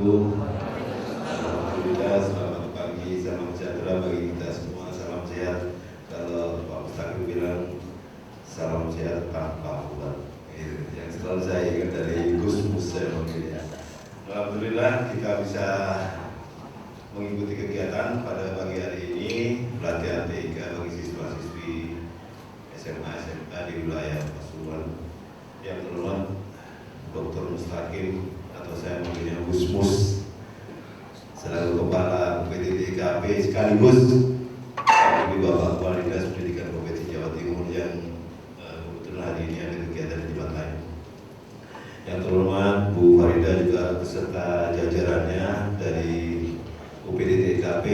wabarakatuh. Alhamdulillah, selamat pagi, salam sejahtera bagi kita semua, salam sehat. Kalau Pak Mustaqim bilang salam sehat tanpa obat, yang selalu saya ingat dari Gus Mus saya manggilnya. Alhamdulillah kita bisa mengikuti kegiatan pada pagi hari ini, pelatihan TIK bagi siswa-siswi SMA SMK di wilayah Pasuruan. Yang terhormat Dr. Mustaqim atau saya manggilnya Gus Mus selaku Kepala UPT TKP sekaligus di Bapak Kepala Dinas Pendidikan Provinsi Jawa Timur yang kebetulan hari ini ada kegiatan di Bantai. Yang terhormat Bu Farida juga beserta jajarannya dari UPT TKP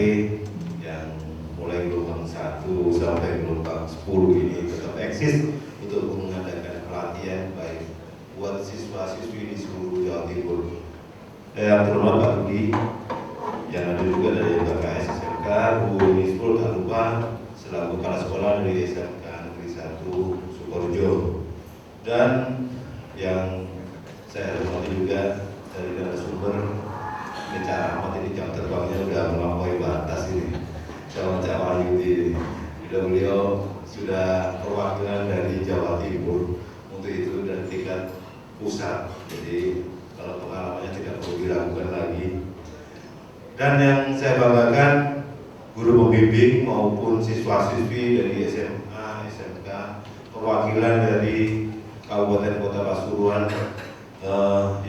yang mulai gelombang 1 sampai gelombang 10 ini tetap eksis untuk mengadakan pelatihan baik buat siswa-siswi di seluruh Jawa Timur. Yang terhormat Pak Budi yang ada juga dari BKS SMK, Bu Nisful tak lupa selaku kepala sekolah dari SMK Negeri 1 Sukoharjo, dan yang saya hormati juga dari narasumber Cara Ahmad, ini jam terbangnya udah melampaui batas ini. Cawan-cawan ini, beliau sudah perwakilan dari Jawa Timur untuk itu dan tingkat pusat. Jadi kalau pengalamannya tidak perlu diragukan lagi. Dan yang saya banggakan guru pembimbing maupun siswa-siswi dari SMA, SMK, perwakilan dari Kabupaten Kota Pasuruan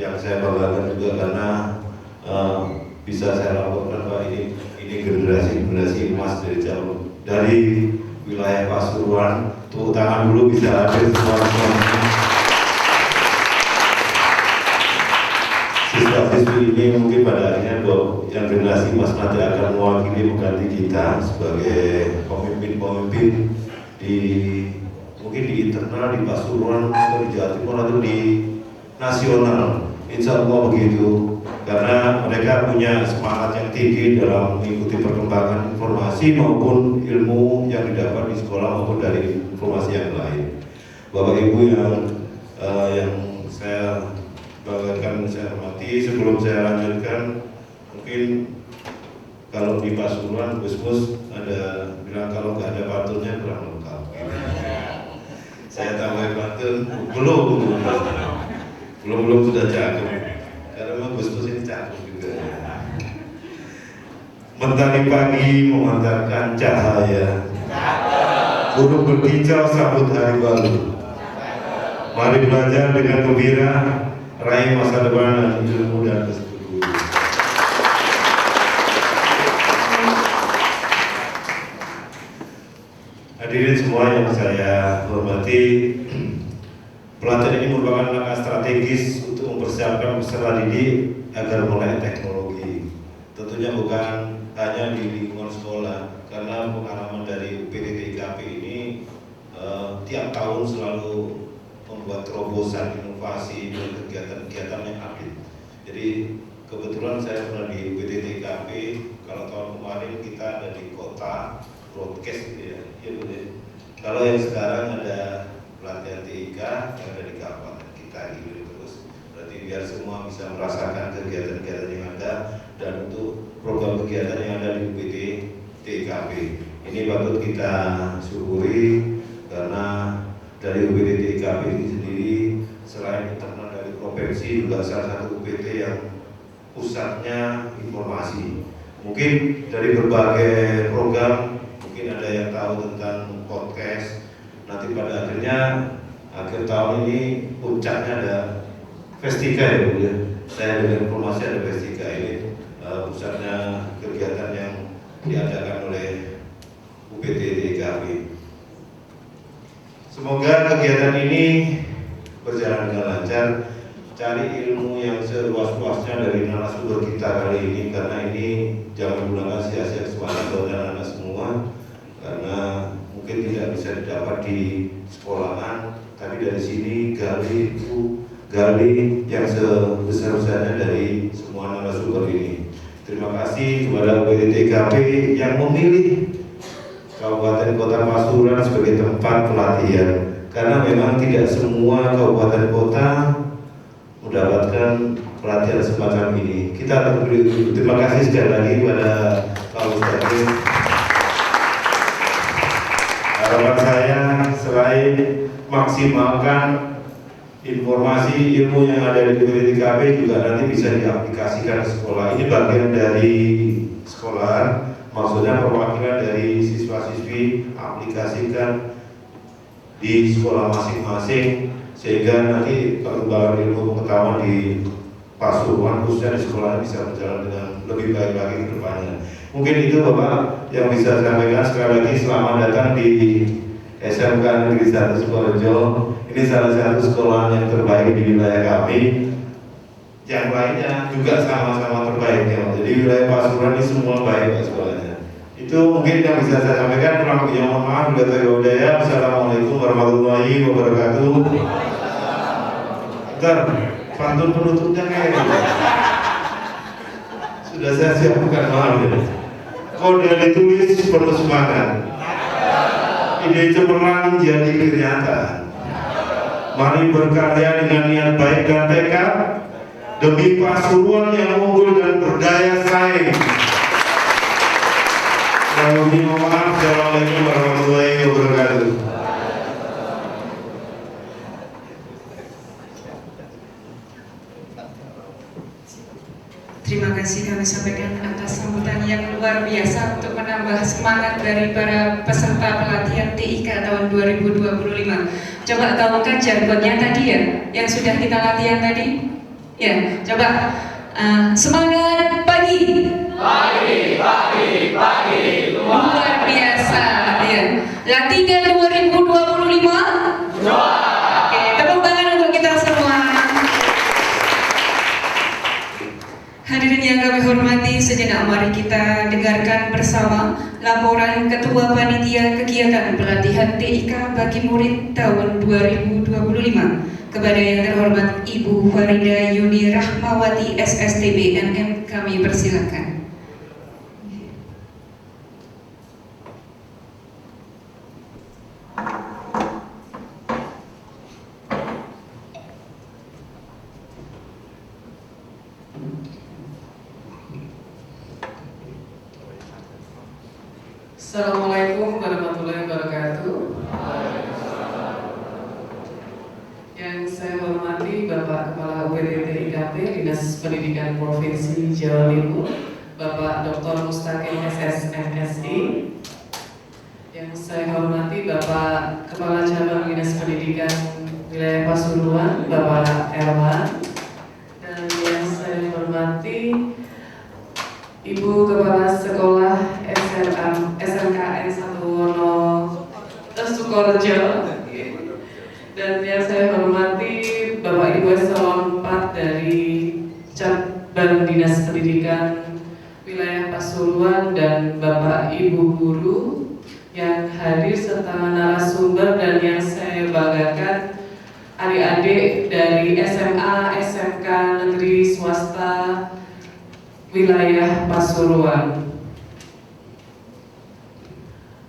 yang saya banggakan juga karena bisa saya laporkan Pak, ini generasi emas dari wilayah Pasuruan. Tepuk tangan dulu bisa hadir semua. Siswa-siswi ini mungkin pada akhirnya yang generasi emas nanti akan mewakili mengganti kita sebagai pemimpin-pemimpin mungkin di internal di Pasuruan atau di Jawa Timur atau di nasional. Insya Allah begitu, karena mereka punya semangat yang tinggi dalam mengikuti perkembangan informasi maupun ilmu yang didapat di sekolah maupun dari informasi yang lain. Bapak Ibu yang saya banggakan, saya hormati, sebelum saya lanjutkan, mungkin kalau di Pasuruan Gus Mus ada bilang kalau nggak ada pantulnya kurang lengkap. Saya tambah pantun, belum sudah cakep, karena memang Gus Mus ini cakep juga. Mentari pagi memantarkan cahaya, burung berkicau sambut hari baru. Mari belajar dengan gembira, raih masa depan dan ilmu dan kesejahteraan. Hadirin semua yang saya hormati, pelatihan ini merupakan langkah strategis untuk mempersiapkan peserta didik agar melek teknologi. Tentunya bukan hanya di lingkungan sekolah, karena pengalaman dari UPT TKP ini tiap tahun selalu membuat terobosan inovasi dan kegiatan-kegiatan yang update. Jadi kebetulan saya pernah di UPT TKP, kalau tahun kemarin kita ada di kota broadcast gitu ya. Kalau yang sekarang ada pelatihan TIK yang ada di kabupaten kita gitu terus. Berarti biar semua bisa merasakan kegiatan-kegiatan yang ada dan untuk program kegiatan yang ada di UPT TKP. Ini patut kita syukuri karena dari UPT TKP ini sendiri selain internal dari provinsi juga salah satu UPT yang pusatnya informasi. Mungkin dari berbagai program, mungkin ada yang tahu tentang podcast. Nanti pada akhir tahun ini puncaknya ada Festika ya Bu ya. Saya dengan informasi ada Festika ini pusatnya kegiatan yang diadakan oleh UPT TKP. Semoga kegiatan ini berjalan dengan lancar. Cari ilmu yang seluas-luasnya dari narasumber kita kali ini, karena ini jangan gunakan sia-sia kesempatan buat anak-anak semua, karena mungkin tidak bisa didapat di sekolahan, tapi dari sini gali yang sebesar-besarnya dari semua narasumber ini. Terima kasih kepada UPT TKP yang memilih Kabupaten Kota Pasuruan sebagai tempat pelatihan, karena memang tidak semua kabupaten kota mendapatkan pelatihan semacam ini. Kita terima kasih sekali lagi kepada Pak Mustaqim. Harapan saya selain maksimalkan informasi ilmu yang ada di BPTKP juga nanti bisa diaplikasikan ke sekolah. Ini bagian dari sekolah, maksudnya perwakilan dari siswa-siswi aplikasikan di sekolah masing-masing sehingga nanti perkembangan ilmu pengetahuan di Pasuruan khususnya di sekolah bisa berjalan dengan lebih baik lagi ke depannya. Mungkin itu Bapak yang bisa saya sampaikan. Sekali lagi selamat datang di SMK Negeri 1 Sukorejo. Ini salah satu sekolah yang terbaik di wilayah kami. Yang lainnya juga sama-sama terbaik ya. Jadi wilayah Pasuruan ini semua baik Pak sekolahnya. Itu mungkin yang bisa saya sampaikan. Kurang lebihnya mohon maaf. Wassalamualaikum warahmatullahi wabarakatuh. Bentar, pantun penutupnya kayak gitu. Sudah saya siapkan maaf ya. Kode ditulis penuh semangat. Ide cemerlang jadi kenyataan. Mari berkarya dengan niat baik dan tekad demi Pasuruan yang unggul dan berdaya saing. Mohon maaf. Assalamualaikum warahmatullahi wabarakatuh. Terima kasih kami sampaikan atas sambutan yang luar biasa untuk menambah semangat dari para peserta pelatihan TIK tahun 2025. Coba gaungkan jargonnya tadi ya, yang sudah kita latihan tadi. Ya, coba semangat pagi. Pagi, pagi, pagi, Luar biasa ya. Latihan 2025. Oke, tepuk tangan untuk kita semua. Hadirin yang kami hormati, sejenak mari kita dengarkan bersama laporan Ketua Panitia Kegiatan Pelatihan TIK bagi murid tahun 2025. Kepada yang terhormat Ibu Farida Yuni Rahmawati SSTB MM, kami persilakan. Assalamualaikum warahmatullahi wabarakatuh. Yang saya hormati Bapak Kepala UPT TIKP Dinas Pendidikan Provinsi Jawa Timur, Bapak Dr. Mustaqim SS MSI. Yang saya hormati Bapak Kepala Cabang Dinas Pendidikan Wilayah Pasuruan, Bapak Erwan. Dan yang saya hormati Ibu Kepala Sekolah SMKN 1 Sukorejo, dan yang saya hormati Bapak Ibu Eselon 4 dari Cabang Dinas Pendidikan Wilayah Pasuruan dan Bapak Ibu Guru yang hadir serta narasumber, dan yang saya banggakan adik-adik dari SMA SMK Negeri Swasta Wilayah Pasuruan.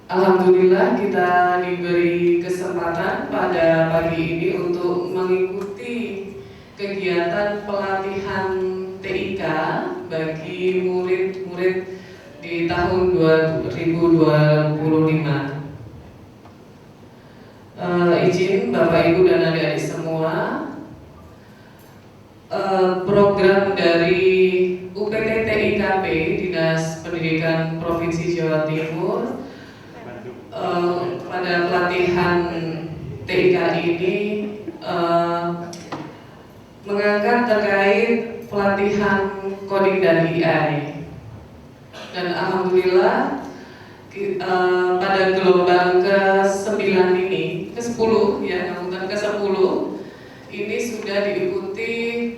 Alhamdulillah kita diberi kesempatan pada pagi ini untuk mengikuti kegiatan pelatihan TIK bagi murid-murid di tahun 2025. Izin Bapak Ibu dan adik-adik semua, program dari UPT TIKP Dinas Pendidikan Provinsi Jawa Timur pada pelatihan TIK ini mengangkat terkait pelatihan coding dan AI. Dan alhamdulillah pada gelombang ke-9 ini, ke-10 ya, bukan ke-10, ini sudah diikuti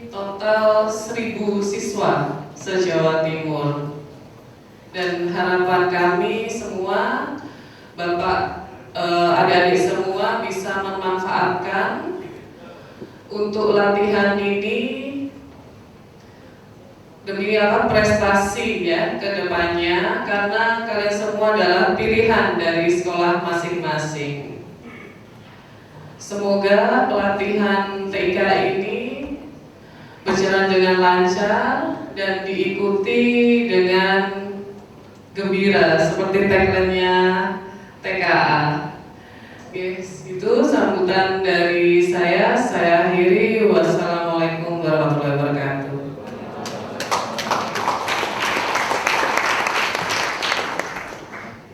total 1.000 siswa se-Jawa Timur. Dan harapan kami semua, Bapak, adik-adik semua bisa memanfaatkan untuk latihan ini demi prestasi ya ke depannya, karena kalian semua adalah pilihan dari sekolah masing-masing. Semoga pelatihan TIK ini berjalan dengan lancar dan diikuti dengan gembira seperti tagline-nya TKA. Oke, itu sambutan dari saya. Saya akhiri. Wassalamualaikum warahmatullahi wabarakatuh.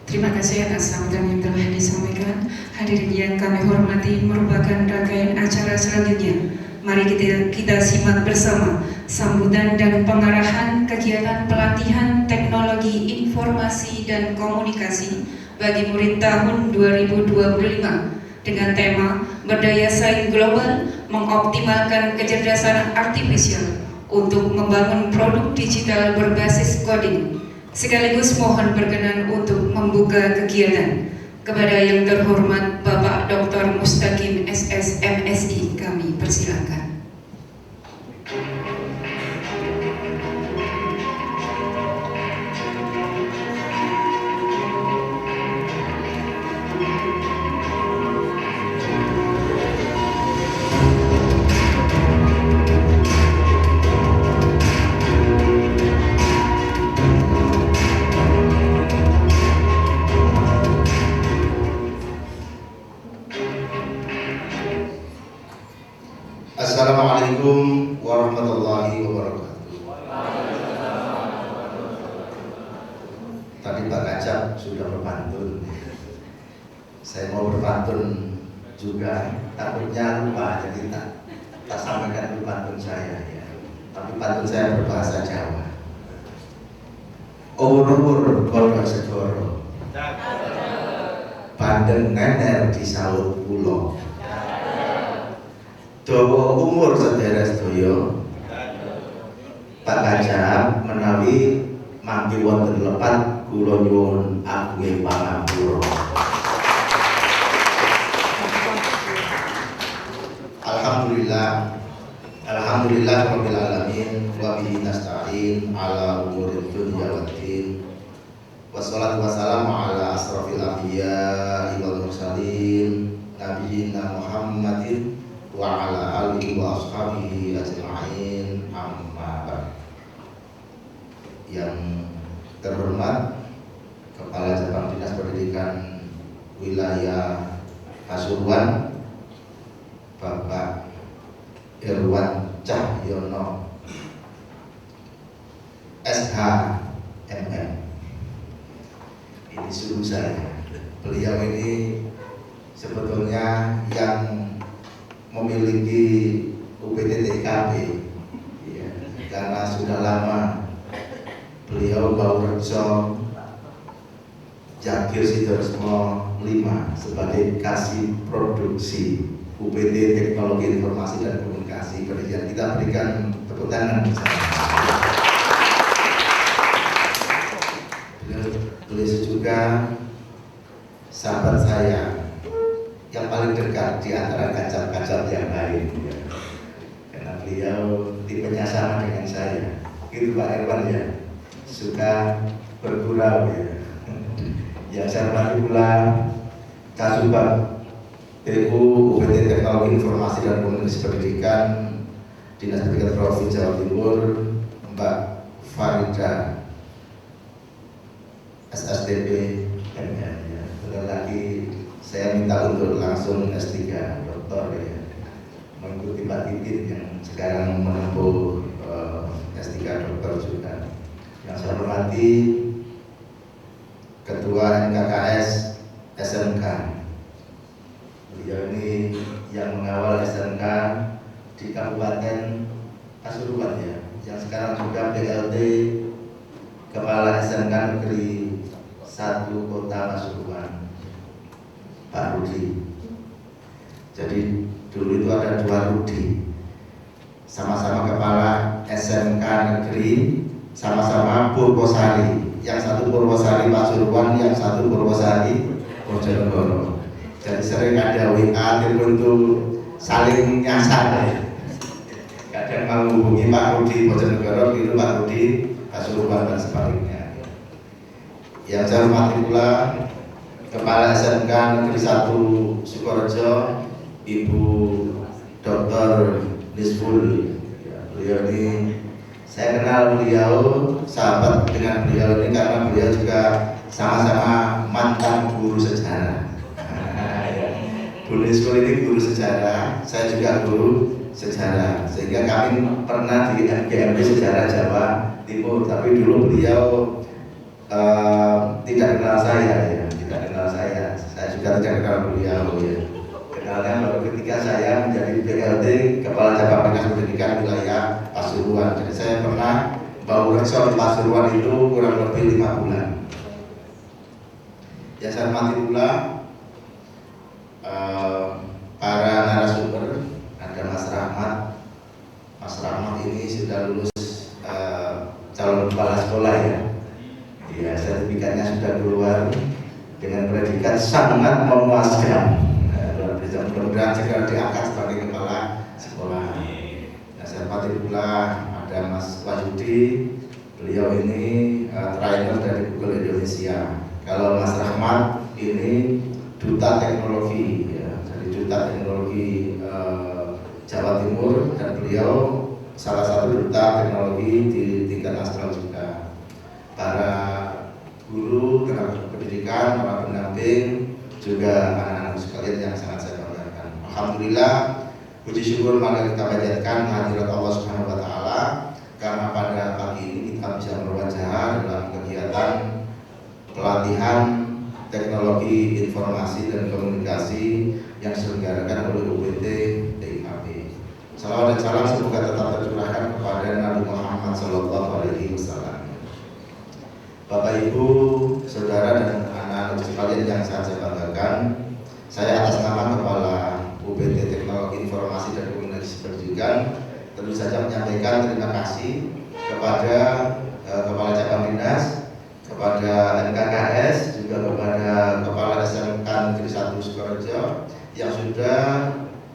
Terima kasih atas sambutan yang telah disampaikan. Hadirin yang kami hormati, merupakan rangkaian acara selanjutnya. Mari kita simak bersama sambutan dan pengarahan kegiatan pelatihan teknologi informasi dan komunikasi bagi murid tahun 2025 dengan tema Berdaya Saing Global, mengoptimalkan kecerdasan artifisial untuk membangun produk digital berbasis coding. Sekaligus mohon berkenan untuk membuka kegiatan. Kepada yang terhormat Bapak Dr. Mustaqim SS MSI, kami persilakan. Assalamualaikum warahmatullahi wabarakatuh. Tadi Pak Kacap sudah berpantun. Saya mau berpantun juga, takutnya lupa, jadi tak sampaikan dulu pantun saya ya. Tapi pantun saya berbahasa Jawa. Umur kodok segoro, bandeng nender di sawut pulo. Dawa umur sederek sedaya, Pak Kacap menawi mangke wonten lepat kula nyuwun agunge pangapura. Alhamdulillah rabbil alamin wa bihi nasta'in ala umuri dunya waddin. Wassalatu wassalamu ala asrofil anbiya'i wal mursalin nabiyina Muhammadin wa ala alihi wa ashabihi ajma'in, amma ba'd. Yang terhormat Kepala Cabang Dinas Pendidikan Wilayah Pasuruan Bapak Irwan Cahyono SH MM. Ini suruh saya. Beliau ini sebetulnya yang memiliki UPT TKB ya, karena sudah lama beliau Baurejo Jakir Sidoresmo 5 sebagai kasih produksi UPT Teknologi Informasi dan Komunikasi Pendidikan. Kita berikan tepuk tangan bersama. Beliau juga sahabat saya yang paling dekat di antara kacap-kacap yang lain ya. Karena beliau tipenya sama dengan saya, itu Pak Irwan ya, suka bergurau ya. Yang saya hormati pula Kasubag TU UPT Teknologi Informasi dan Komunikasi Pendidikan Dinas Pendidikan Provinsi Jawa Timur, Mbak Farida SSDP MM ya. Bentar lagi saya minta untuk langsung S3 doktor ya, mengikuti Pak Titin yang sekarang menempuh S3 doktor juga. Yang saya hormati Ketua NKKS SMK. Beliau ini yang mengawal SMK di Kabupaten Pasuruan ya, yang sekarang juga PLT Kepala SMK Negeri 1 Kota Pasuruan, Pak Rudi. Jadi dulu itu ada dua Rudi, sama-sama kepala SMK Negeri, sama-sama Purwosari. Yang satu Purwosari Pasuruan, yang satu Purwosari Bojonegoro. Jadi sering ada WA telepon itu saling nyasar ya. Kadang menghubungi Pak Rudi Bojonegoro, itu Pak Rudi Pasuruan dan sebaliknya. Yang saya hormati pula Kepala SMK Negeri 1 Sukorejo, Ibu Dr. Nisful ya, Beliau ini, saya kenal beliau, sahabat dengan beliau ini karena beliau juga sama-sama mantan guru sejarah. Bu Niskul ini guru sejarah, saya juga guru sejarah, sehingga kami pernah di MGMP Sejarah Jawa Timur. Tapi dulu beliau tidak kenal saya, ya, tidak kenal saya juga tidak kenal beliau. Ya. Kenalnya baru ketika saya menjadi PLT Kepala Cabang Dinas Pendidikan Wilayah Pasuruan. Jadi saya pernah bau resor di Pasuruan itu kurang lebih 5 bulan. Ya, saya hormati pula para narasumber. Ada Mas Rahmat. Mas Rahmat ini sudah lulus calon kepala sekolah, ya. Ya, sertifikatnya sudah keluar dengan predikat sangat memuaskan. Mudah-mudahan segera diangkat sebagai kepala sekolah. Ya, saya hormati pula ada Mas Wahyudi. Beliau ini trainer dari Google Indonesia. Kalau Mas Rahmat ini duta teknologi, ya, jadi duta teknologi Jawa Timur, dan beliau salah satu duta teknologi di tingkat nasional juga. Para guru, tenaga pendidikan, para pendamping, juga anak-anak sekalian yang sangat saya banggakan. Alhamdulillah, puji syukur mari kita panjatkan hadirat Allah Subhanahu wa taala karena pada pagi ini kita bisa berwajah dalam kegiatan pelatihan teknologi informasi dan komunikasi yang diselenggarakan oleh UPT TIKP. Salawat dan salam semoga tetap tercurahkan kepada Nabi Muhammad SAW. Bapak Ibu, saudara dan anak-anak sekalian yang saya banggakan, saya atas nama Kepala UPT Teknologi Informasi dan Komunikasi Pendidikan tentu saja menyampaikan terima kasih kepada Kepala Cabang Dinas, kepada NKKS, juga kepada Kepala SMK Negeri 1 Sukorejo yang sudah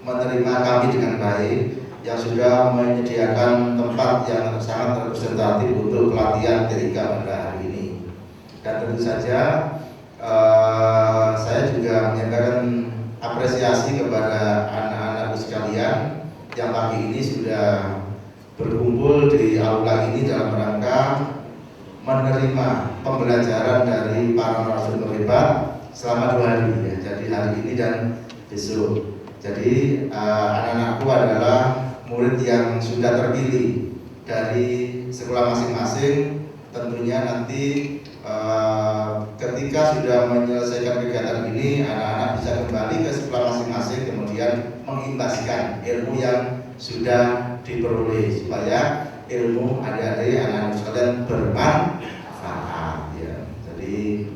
menerima kami dengan baik, yang sudah menyediakan tempat yang sangat representatif untuk pelatihan TIK pada hari ini. Dan tentu saja saya juga menyampaikan apresiasi kepada anak-anak sekalian yang pagi ini sudah berkumpul di aula ini dalam rangka menerima pembelajaran dari para narasumber hebat selama 2 hari, ya. Jadi hari ini dan besok. Jadi anak-anakku adalah murid yang sudah terpilih dari sekolah masing-masing. Tentunya nanti ketika sudah menyelesaikan kegiatan ini, anak-anak bisa kembali ke sekolah masing-masing, kemudian mengimbaskan ilmu yang sudah diperoleh supaya ilmu adik-adik anak-anak sekalian bermanfaat, ya. Jadi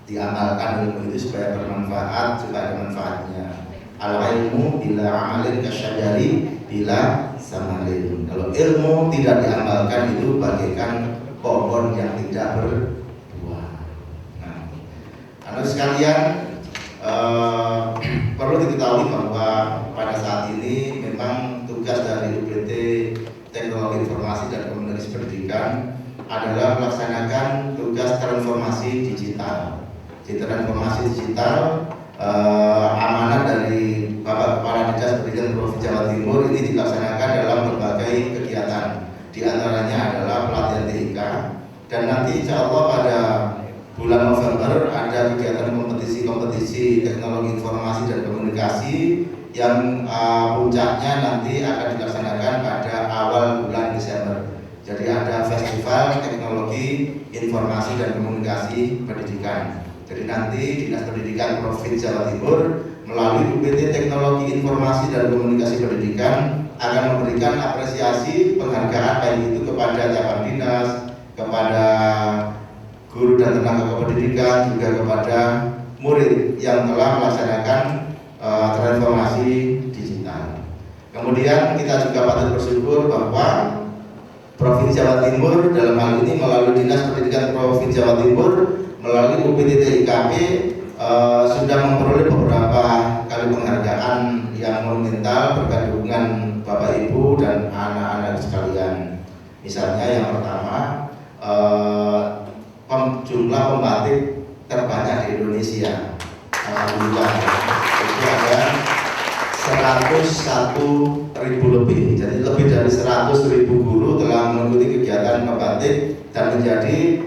diamalkan ilmu itu supaya bermanfaat, supaya ada manfaatnya. Al-ilmu bila amalin kasyajari bila samalin. Kalau ilmu tidak diamalkan itu bagaikan pohon yang tidak berbuah. Nah, anak sekalian, perlu diketahui bahwa pada saat ini memang tugas dari UPT Teknologi Informasi dan Komunikasi Pendidikan adalah melaksanakan tugas transformasi digital. Di transformasi digital, amanah dari Bapak Kepala Dinas Pendidikan Provinsi Jawa Timur ini dilaksanakan dalam berbagai kegiatan. Di antaranya adalah pelatihan TIK, dan nanti insya Allah pada bulan November ada kegiatan kompetisi teknologi informasi dan komunikasi yang puncaknya nanti akan dilaksanakan pada awal bulan Desember. Jadi ada festival teknologi informasi dan komunikasi pendidikan. Jadi nanti Dinas Pendidikan Provinsi Jawa Timur melalui UPT Teknologi Informasi dan Komunikasi Pendidikan akan memberikan apresiasi penghargaan baik itu kepada cabang dinas, kepada guru dan tenaga kependidikan, juga kepada murid yang telah melaksanakan transformasi digital. Kemudian kita juga patut bersyukur bahwa Provinsi Jawa Timur dalam hal ini melalui Dinas Pendidikan Provinsi Jawa Timur melalui UPT TIKP sudah memperoleh beberapa kali penghargaan yang monumental berkat dukungan Bapak Ibu dan anak-anak sekalian. Misalnya yang pertama, jumlah pembatik terbanyak di Indonesia. Alhamdulillah, itu ada 101.000 lebih. Jadi lebih dari 100.000 guru telah mengikuti kegiatan membatik dan menjadi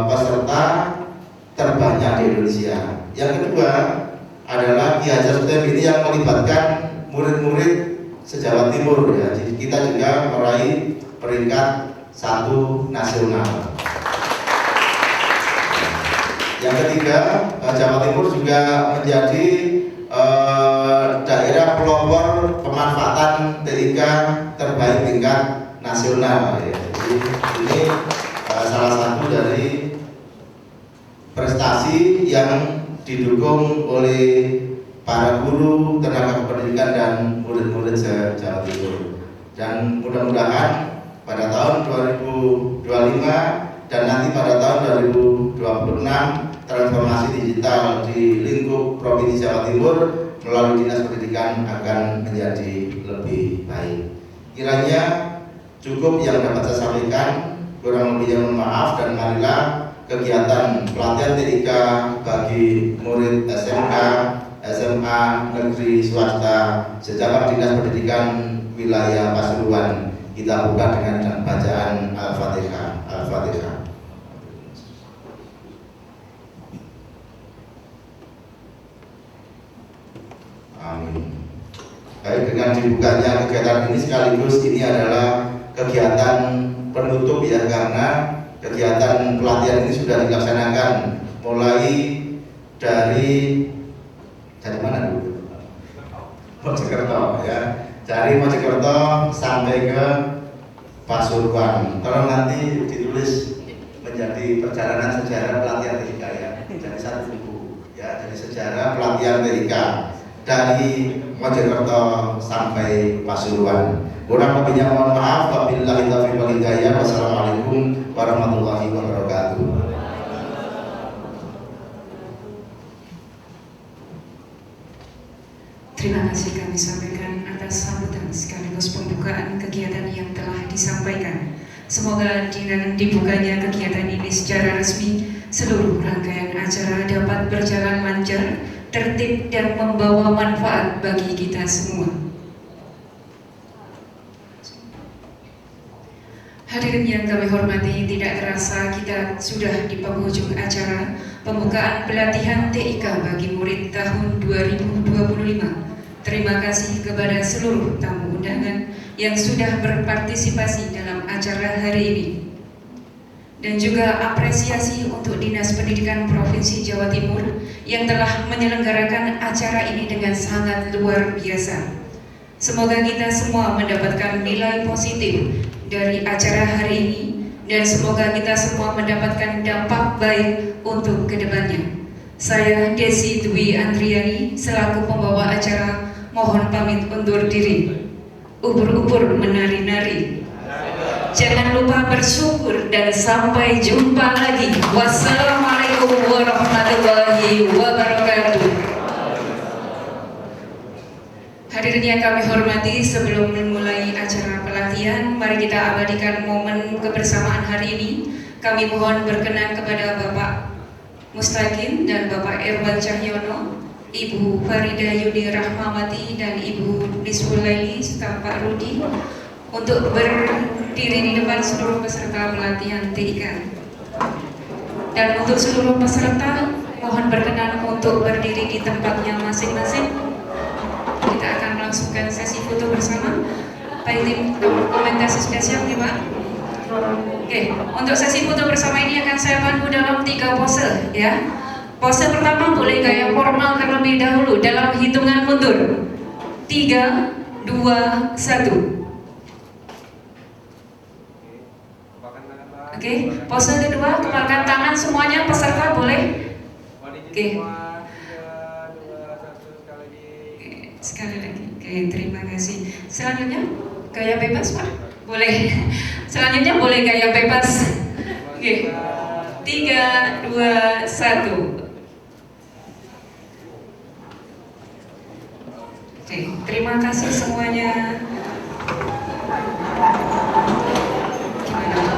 peserta terbanyak di Indonesia. Yang kedua adalah Ki Hajar STEM ini yang melibatkan murid-murid se-Jawa Timur ya. Jadi kita juga meraih peringkat 1 nasional. Yang ketiga, Jawa Timur juga menjadi daerah pelopor pemanfaatan TIK terbaik tingkat nasional ya. Jadi ini salah satu dari prestasi yang didukung oleh para guru, tenaga pendidikan dan murid-murid se-Jawa Timur. Dan mudah-mudahan pada tahun 2025 dan nanti pada tahun 2026 transformasi digital di lingkup Provinsi Jawa Timur melalui Dinas Pendidikan akan menjadi lebih baik. Kiranya cukup yang dapat saya sampaikan, kurang lebihnya mohon maaf, dan marilah kegiatan pelatihan TIK bagi murid SMK, SMA negeri swasta sejabak Dinas Pendidikan wilayah Pasuruan kita buka dengan bacaan Al-Fatihah. Al-Fatihah. Amin. Baik, dengan dibukanya kegiatan ini sekaligus ini adalah kegiatan penutup ya, karena kegiatan pelatihan ini sudah dilaksanakan mulai dari mana dulu? Mojokerto ya. Dari Mojokerto sampai ke Pasuruan. Tolong nanti ditulis menjadi perjalanan sejarah pelatihan TIK ya. Jadi satu buku ya, jadi sejarah pelatihan TIK dari Mojokerto sampai Pasuruan. Kurang lebihnya mohon maaf. Wabillahi taufiq wal hidayah. Wassalamualaikum warahmatullahi wabarakatuh. Terima kasih kami sampaikan atas sambutan sekaligus pembukaan kegiatan yang telah disampaikan. Semoga dengan dibukanya kegiatan ini secara resmi, seluruh rangkaian acara dapat berjalan lancar, tertib, dan membawa manfaat bagi kita semua. Hadirin yang kami hormati, tidak terasa kita sudah di penghujung acara pembukaan pelatihan TIK bagi murid tahun 2025. Terima kasih kepada seluruh tamu undangan yang sudah berpartisipasi dalam acara hari ini. Dan juga apresiasi untuk Dinas Pendidikan Provinsi Jawa Timur yang telah menyelenggarakan acara ini dengan sangat luar biasa. Semoga kita semua mendapatkan nilai positif dari acara hari ini, dan semoga kita semua mendapatkan dampak baik untuk kedepannya. Saya Desi Dwi Andriani selaku pembawa acara mohon pamit undur diri. Ubur-ubur menari-nari. Jangan lupa bersyukur dan sampai jumpa lagi. Wassalamualaikum warahmatullahi wabarakatuh. Hadirin yang kami hormati, sebelum memulai acara pelatihan, mari kita abadikan momen kebersamaan hari ini. Kami mohon berkenan kepada Bapak Mustaqim dan Bapak Irwan Cahyono, Ibu Farida Yuni Rahmawati dan Ibu Niswulaili serta Pak Rudi untuk berdiri di depan seluruh peserta pelatihan TIK. Dan untuk seluruh peserta mohon berkenan untuk berdiri di tempatnya masing-masing. Kita akan melangsungkan sesi foto bersama. Pak tim dokumentasi spesial nih Pak. Oke, untuk sesi foto bersama ini akan saya pandu dalam 3 pose ya. Pose pertama boleh gaya formal terlebih dahulu dalam hitungan mundur. 3, 2, 1. Oke, pose kedua kepalkan tangan semuanya peserta boleh. Oke. Sekali lagi. Oke, terima kasih. Selanjutnya gaya bebas Pak. Boleh. Selanjutnya boleh gaya bebas. Oke. 3, 2, 1. Oke, terima kasih semuanya. Gimana?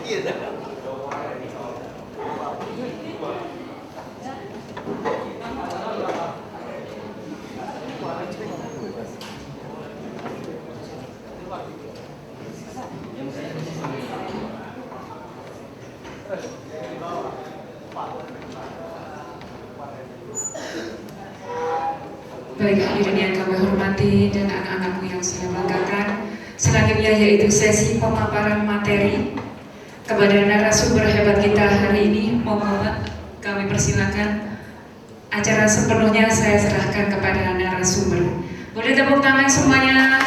Gitu. Baik hadirin yang kami hormati dan anak-anakku yang saya banggakan, selanjutnya yaitu sesi pemaparan materi kepada narasumber hebat kita hari ini. Mohon kami persilakan. Acara sepenuhnya saya serahkan kepada narasumber. Boleh tepuk tangan semuanya.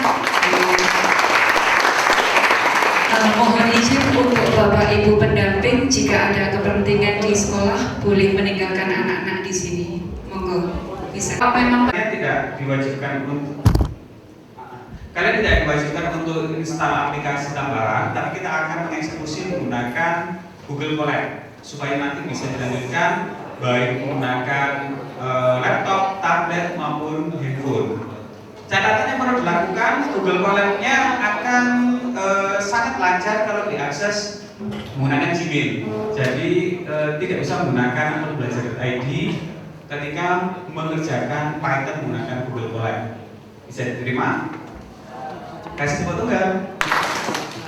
Mohon izin untuk Bapak Ibu pendamping jika ada kepentingan di sekolah boleh meninggalkan anak-anak di sini. Monggo. Bisa. Apa memang Kalian tidak diwajibkan untuk install aplikasi tambahan, tapi kita akan mengeksekusi menggunakan Google Colab supaya nanti bisa dilanjutkan baik menggunakan laptop, tablet maupun handphone. Catatannya perlu dilakukan, Google Colab-nya akan sangat lancar kalau diakses menggunakan Gmail. Jadi tidak usah menggunakan atau belajar.id ketika mengerjakan Python menggunakan Google Colab. Bisa diterima? Kasih tepuk tangan.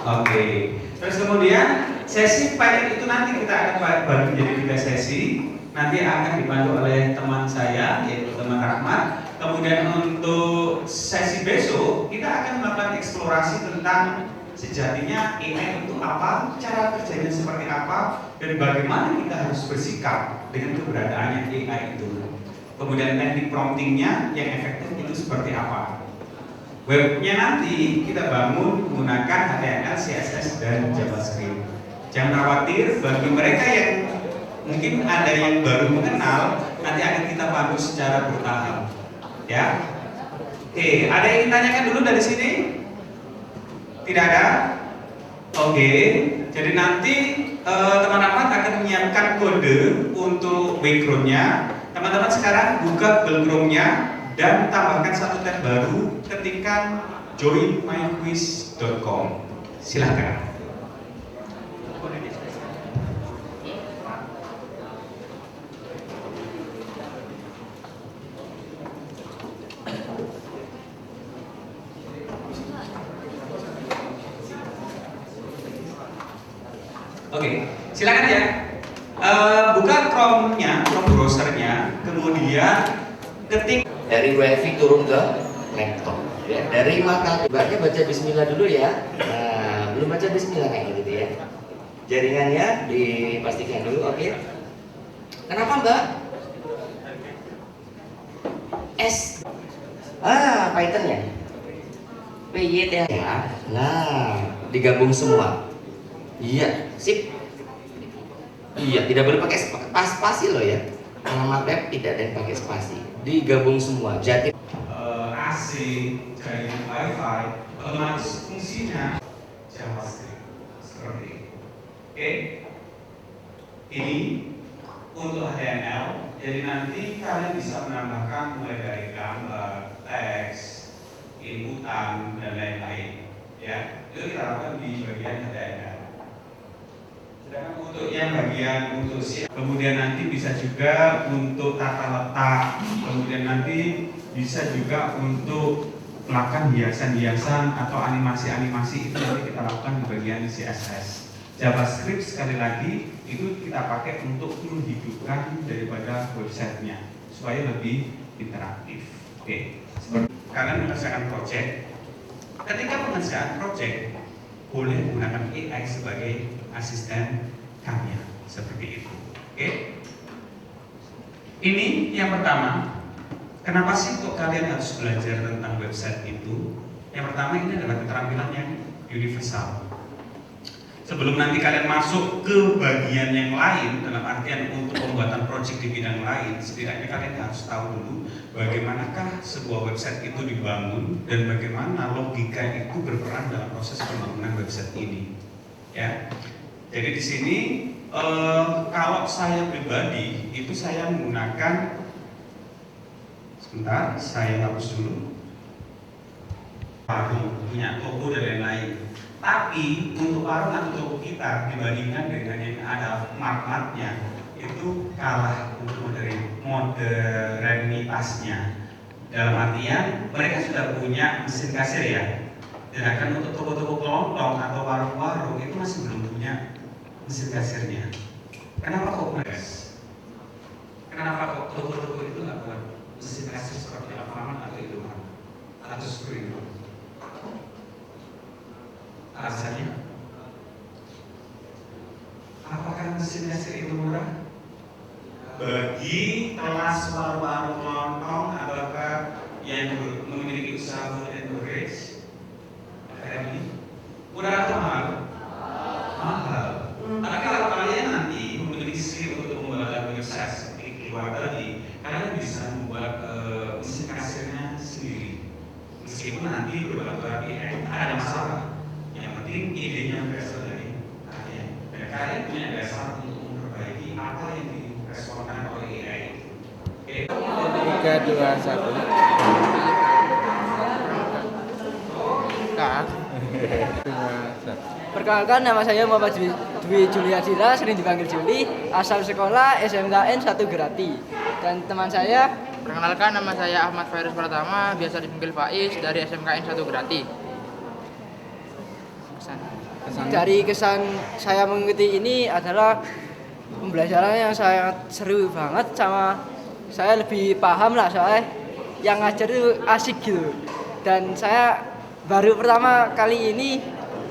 Oke. Terus kemudian sesi Python itu nanti kita akan bagi menjadi 3 sesi. Nanti akan dibantu oleh teman saya yaitu teman Rahmat. Kemudian untuk sesi besok kita akan melakukan eksplorasi tentang sejatinya AI itu apa, cara kerjanya seperti apa, dan bagaimana kita harus bersikap dengan keberadaannya AI itu. Kemudian teknik promptingnya yang efektif itu seperti apa. Webnya nanti kita bangun menggunakan HTML, CSS, dan JavaScript. Jangan khawatir, bagi mereka yang mungkin ada yang baru mengenal, nanti akan kita bantu secara bertahap. Ya. Oke, ada yang ditanyakan dulu dari sini? Tidak ada? Oke, jadi nanti teman-teman akan menyiapkan kode untuk background-nya. Teman-teman sekarang buka Google Chrome-nya dan tambahkan satu tab baru, ketikkan joinmyquiz.com. Silakan. Oke, silakan ya. Buka Chrome-nya, Chrome browser-nya, kemudian ketik Dari WiFi turun ke laptop. Ya. Dari mata ibaratnya baca Bismillah dulu ya. Nah, belum baca Bismillah kayak gitu ya. Jaringannya dipastikan dulu, oke? Kenapa Mbak? S. Python-nya. PYT ya. Nah, digabung semua. Iya, sip. Iya, tidak boleh pakai spasi loh ya. Alamat web tidak ada yang pakai spasi. Digabung semua. Jadi AC, jaringan WiFi, otomatis fungsinya JavaScript seperti ini. Oke, ini untuk HTML. Jadi nanti kalian bisa menambahkan mulai dari gambar, teks, inputan dan lain-lain. Ya, itu kita lakukan di bagian HTML. Sedangkan untuk yang bagian untuk kemudian nanti bisa juga untuk tata letak, kemudian nanti bisa juga untuk melakukan hiasan-hiasan atau animasi-animasi itu nanti kita lakukan di bagian CSS. JavaScript sekali lagi itu kita pakai untuk menghidupkan daripada websitenya supaya lebih interaktif. Oke, seperti kalian mengerjakan project. Ketika mengerjakan project boleh menggunakan AI sebagai asisten kalian seperti itu. Oke. Ini yang pertama. Kenapa sih kok kalian harus belajar tentang website itu? Yang pertama ini adalah keterampilan yang universal. Sebelum nanti kalian masuk ke bagian yang lain dalam artian untuk pembuatan project di bidang lain, setidaknya kalian harus tahu dulu bagaimanakah sebuah website itu dibangun dan bagaimana logika itu berperan dalam proses pembangunan website ini. Ya. Jadi di sini kalau saya pribadi itu saya menggunakan, sebentar saya hapus dulu. warung, punya toko dan lain-lain. Tapi untuk warung atau toko kita dibandingkan dengan yang ada mart-martnya itu kalah untuk modernitasnya. Dalam artian mereka sudah punya mesin kasir ya. Sedangkan untuk toko-toko kelontong atau warung-warung itu masih belum punya mesin kasirnya. Kenapa kok progres? Kenapa kok toko-toko itu nggak buat mesin kasir seperti Alfamart atau Indomaret atau Superindo? Alasannya? Apakah mesin kasir itu murah? Bagi kelas warung-warung kelontong ataukah yang memiliki usaha food and beverage, murah atau mahal? Mahal. Tapi kalau kalian nanti memiliki skill untuk membuat sukses di keluar tadi, kalian bisa membuat mesin kasirnya sendiri. Meskipun nanti berbantu API, ada masalah. Yang penting idenya berasal dari kalian. Dan kalian punya dasar untuk memperbaiki apa yang diresponkan oleh AI. Oke. 3, 2, 1. Kak. 2, 1. Perkenalkan, nama saya Muhammad Dwi Juliadira, sering dipanggil Juli, asal sekolah SMKN 1 Grati. Dan teman saya, Perkenalkan, nama saya Ahmad Fairuz Pratama, biasa dipanggil Faiz, dari SMKN 1 Grati. dari kesan saya mengikuti ini adalah pembelajaran yang sangat seru banget, sama saya lebih paham lah soalnya yang ngajar itu asik gitu. Dan saya baru pertama kali ini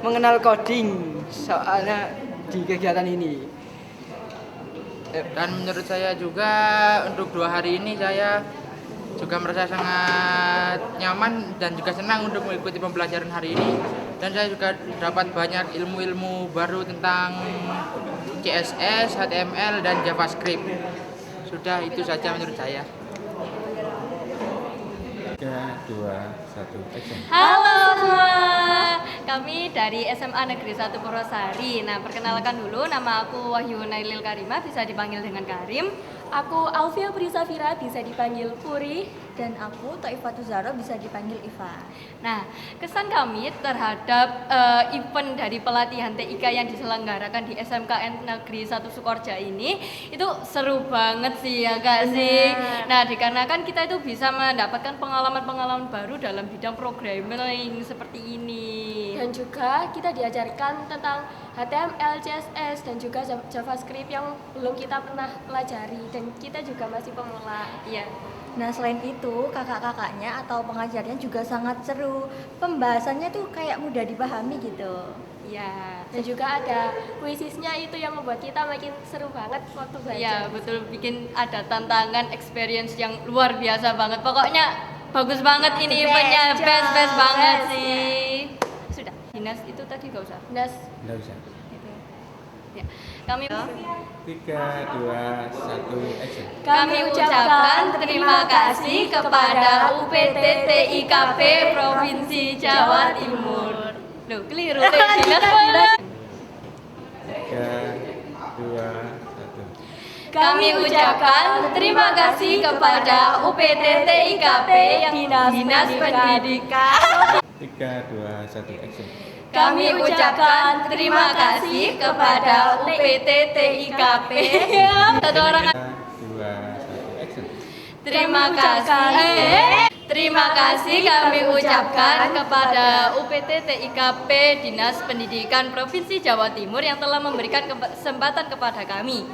mengenal coding soalnya di kegiatan ini. Dan menurut saya juga untuk 2 hari ini saya juga merasa sangat nyaman dan juga senang untuk mengikuti pembelajaran hari ini. Dan saya juga dapat banyak ilmu-ilmu baru tentang CSS, HTML, dan JavaScript. Sudah itu saja menurut saya. 3, 2, 1, action. Halo semua, kami dari SMA Negeri 1 Purwosari. Nah, perkenalkan dulu, nama aku Wahyu Nailil Karima, bisa dipanggil dengan Karim. Aku Alfia Prisafira, bisa dipanggil Puri. Dan aku Taifatul Zahra, bisa dipanggil Iva. Nah, kesan kami terhadap event dari pelatihan TIK yang diselenggarakan di SMKN Negeri 1 Sukorja ini itu seru banget sih ya Kak sih. Nah, dikarenakan kita itu bisa mendapatkan pengalaman-pengalaman baru dalam bidang programming seperti ini. Dan juga kita diajarkan tentang HTML, CSS, dan juga JavaScript yang belum kita pernah pelajari. Dan kita juga masih pemula. Iya. Nah, selain itu kakak-kakaknya atau pengajarnya juga sangat seru. Pembahasannya tuh kayak mudah dipahami gitu. Ya. Dan juga ada kuisisnya itu yang membuat kita makin seru banget waktu belajar. Iya, betul, bikin ada tantangan experience yang luar biasa banget. Pokoknya bagus banget ini eventnya, best banget sih. Sudah. Dinas itu tadi gak usah. Dinas. Nggak usah. Ya. Kami 3, 2, 1, action. Kami ucapkan terima kasih kepada UPT TIKP Provinsi Jawa Timur. Loh, keliru deh. 3, 2, 1. Kami ucapkan terima kasih kepada UPT TIKP Dinas Pendidikan. 3, 2, 1, action. Kami ucapkan terima kasih kepada UPT TIKP. Satu orang. 3, 2, 1, action. Terima kasih kami ucapkan kepada UPT TIKP Dinas Pendidikan Provinsi Jawa Timur yang telah memberikan kesempatan kepada kami.